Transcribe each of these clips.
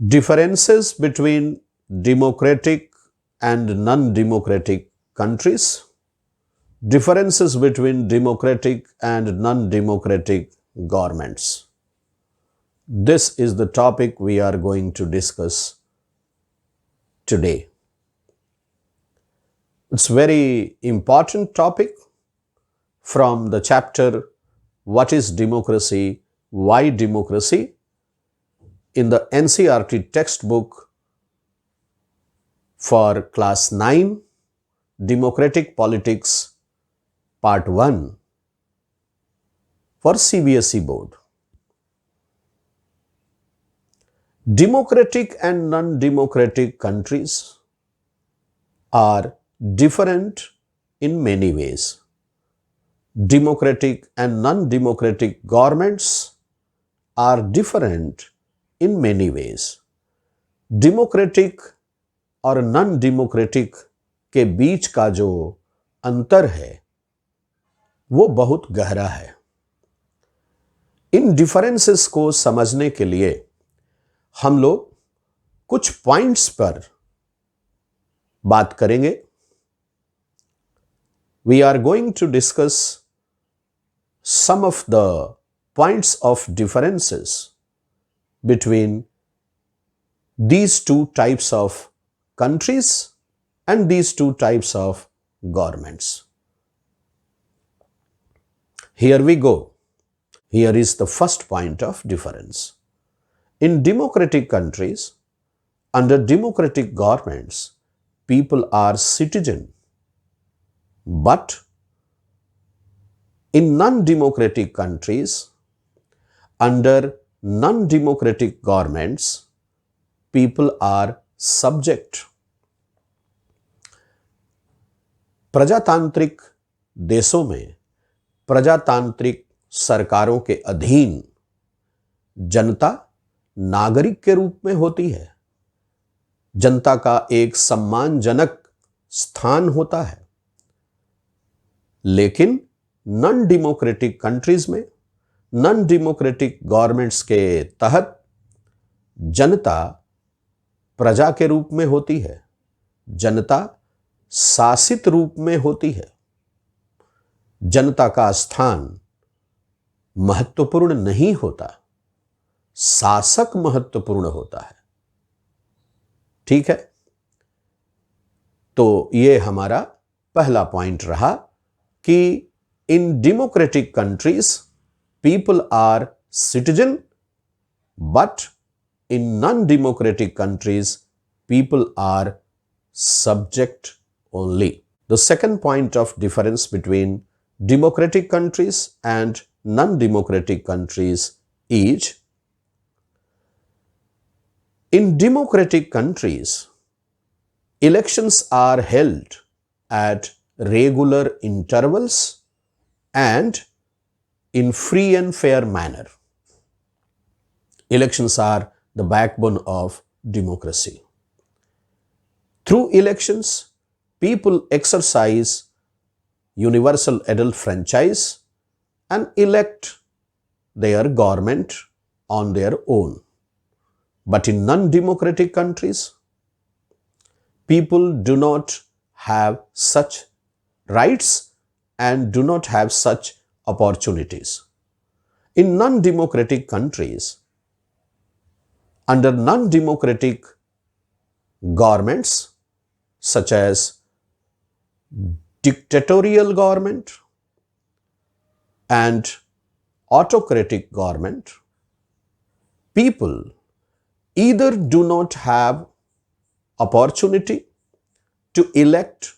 Differences between democratic and non-democratic countries. Differences between democratic and non-democratic governments. This is the topic we are going to discuss today. It's a very important topic from the chapter What is Democracy? Why Democracy? In the NCERT textbook for class 9, Democratic Politics Part 1 for CBSE board. Democratic and non-democratic countries are different in many ways. Democratic and non-democratic governments are different in many ways. Democratic और non democratic के बीच का जो अंतर है वो बहुत गहरा है। इन डिफरेंसेस को समझने के लिए हम लोग कुछ पॉइंट्स पर बात करेंगे। We are going to discuss some of the points of differences between these two types of countries and these two types of governments. Here we go. Here is the first point of difference. In democratic countries, under democratic governments, people are citizen. But in non-democratic countries, under non-democratic governments, people are subject. प्रजातांत्रिक देशों में प्रजातांत्रिक सरकारों के अधीन जनता नागरिक के रूप में होती है। जनता का एक सम्मानजनक स्थान होता है। लेकिन नॉन डेमोक्रेटिक कंट्रीज में, नॉन डेमोक्रेटिक गवर्नमेंट्स के तहत जनता प्रजा के रूप में होती है। जनता शासित रूप में होती है। जनता का स्थान महत्वपूर्ण नहीं होता, शासक महत्वपूर्ण होता है। ठीक है, तो ये हमारा पहला पॉइंट रहा कि in democratic countries people are citizen, but in non-democratic countries, people are subject only. The second point of difference between democratic countries and non-democratic countries is, in democratic countries, elections are held at regular intervals and in free and fair manner. Elections are the backbone of democracy. Through elections, people exercise universal adult franchise and elect their government on their own. But in non-democratic countries, people do not have such rights and do not have such opportunities. In non-democratic countries, under non-democratic governments such as dictatorial government and autocratic government, people either do not have opportunity to elect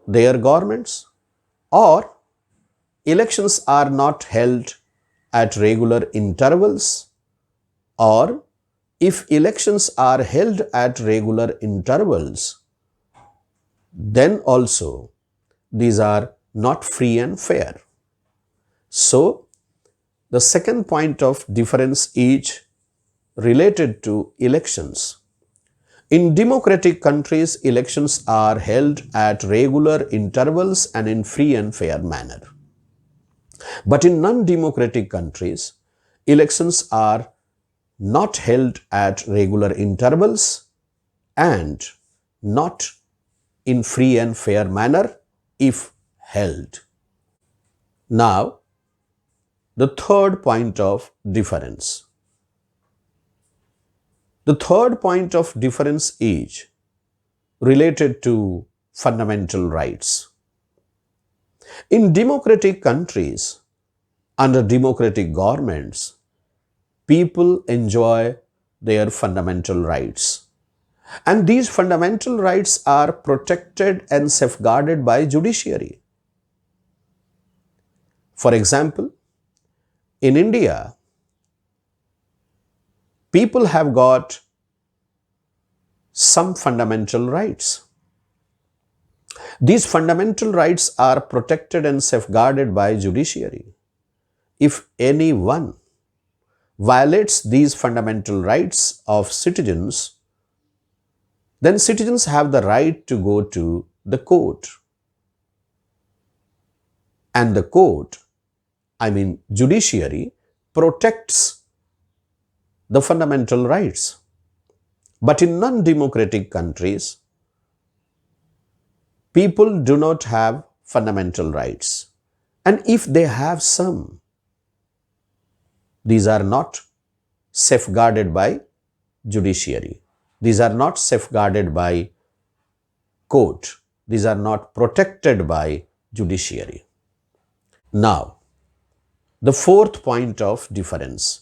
their governments, or elections are not held at regular intervals, or if elections are held at regular intervals, then also these are not free and fair. So, the second point of difference is related to elections. In democratic countries, elections are held at regular intervals and in free and fair manner. But in non-democratic countries, elections are not held at regular intervals, and not in free and fair manner if held. Now, the third point of difference. The third point of difference is related to fundamental rights. In democratic countries, under democratic governments, people enjoy their fundamental rights. And these fundamental rights are protected and safeguarded by judiciary. For example, in India, people have got some fundamental rights. These fundamental rights are protected and safeguarded by judiciary. If anyone violates these fundamental rights of citizens, then citizens have the right to go to the court. And the court, judiciary, protects the fundamental rights. But in non-democratic countries, people do not have fundamental rights. And if they have some, these are not safeguarded by judiciary. These are not safeguarded by court. These are not protected by judiciary. Now, the fourth point of difference.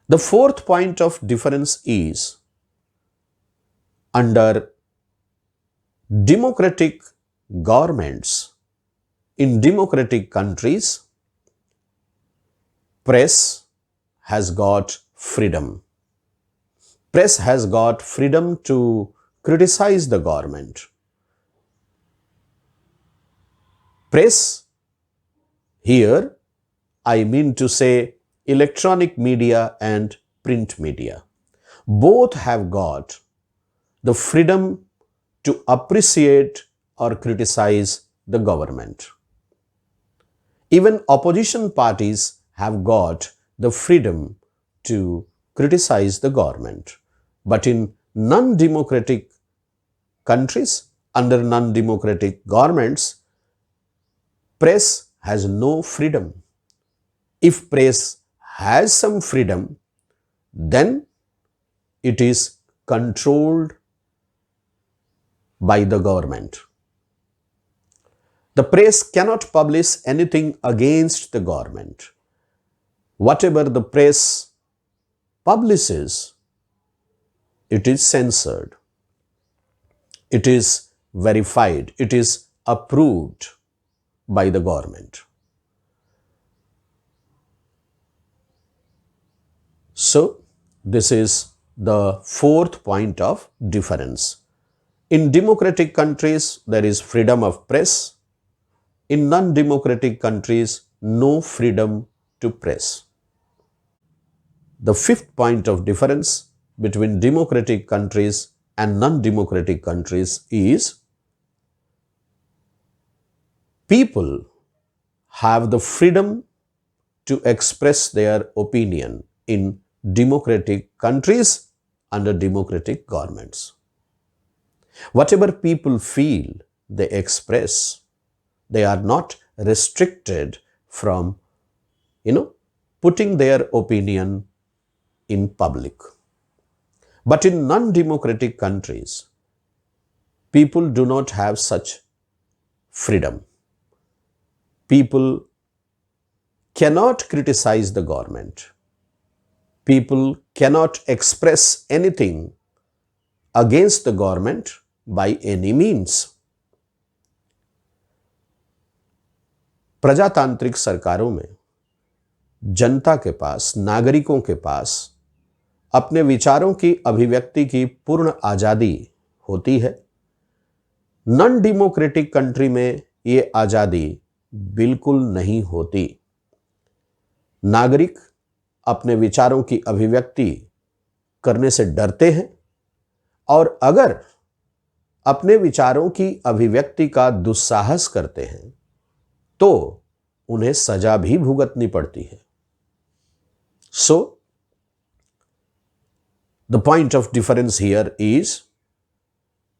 The fourth point of difference is under democratic governments, in democratic countries, press has got freedom. Press has got freedom to criticize the government. Press, here I mean to say electronic media and print media, both have got the freedom to appreciate or criticize the government. Even opposition parties have got the freedom to criticize the government. But in non-democratic countries, under non-democratic governments, press has no freedom. If press has some freedom, then it is controlled by the government. The press cannot publish anything against the government. Whatever the press publishes, it is censored. It is verified. It is approved by the government. So, this is the fourth point of difference. In democratic countries, there is freedom of press. In non-democratic countries, no freedom to press. The fifth point of difference between democratic countries and non-democratic countries is people have the freedom to express their opinion in democratic countries under democratic governments. Whatever people feel, they express. They are not restricted from, putting their opinion in public. But in non-democratic countries, people do not have such freedom. People cannot criticize the government. People cannot express anything against the government by any means. प्रजातांत्रिक सरकारों में जनता के पास, नागरिकों के पास अपने विचारों की अभिव्यक्ति की पूर्ण आजादी होती है। नॉन डेमोक्रेटिक कंट्री में ये आजादी बिल्कुल नहीं होती। नागरिक अपने विचारों की अभिव्यक्ति करने से डरते हैं और अगर अपने विचारों की अभिव्यक्ति का दुस्साहस करते हैं तो उन्हें सजा भी भुगतनी पड़ती है। सो The point of difference here is,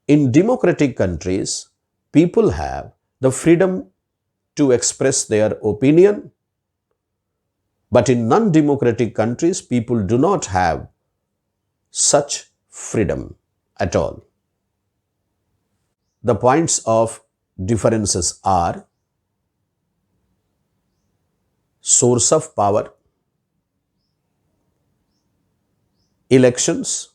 in democratic countries, people have the freedom to express their opinion, but in non-democratic countries, people do not have such freedom at all. The points of differences are source of power, elections,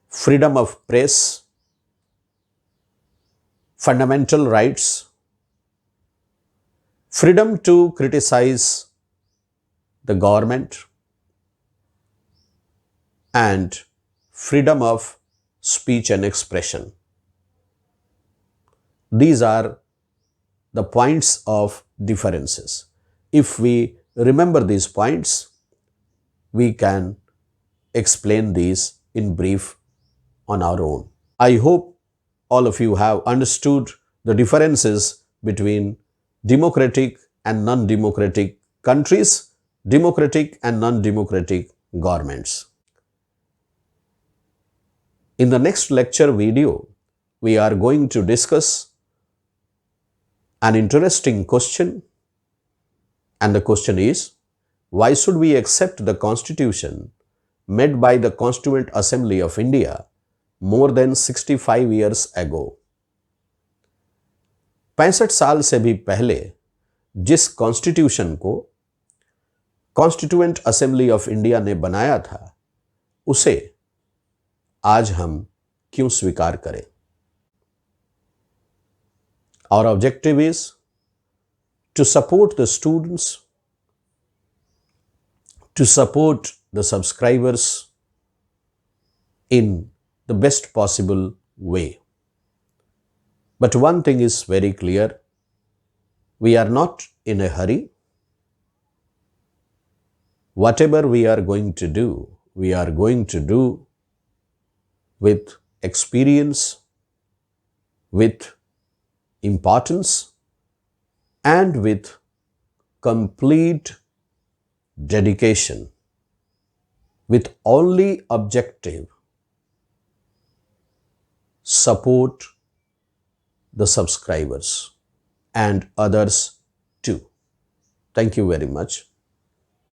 freedom of press, fundamental rights, freedom to criticize the government, and freedom of speech and expression. These are the points of differences. If we remember these points, we can explain these in brief on our own. I hope all of you have understood the differences between democratic and non-democratic countries, democratic and non-democratic governments. In the next lecture video, we are going to discuss an interesting question, and the question is, why should we accept the constitution made by the Constituent Assembly of India more than 65 years ago? 65 साल से भी पहले जिस constitution को constituent assembly of India ने बनाया था, उसे आज हम क्यों स्वीकार करें? Our objective is to support the students, to support the subscribers in the best possible way. But one thing is very clear, we are not in a hurry. Whatever we are going to do, we are going to do with experience, with importance, and with complete dedication, with only objective support the subscribers and others too. Thank you very much.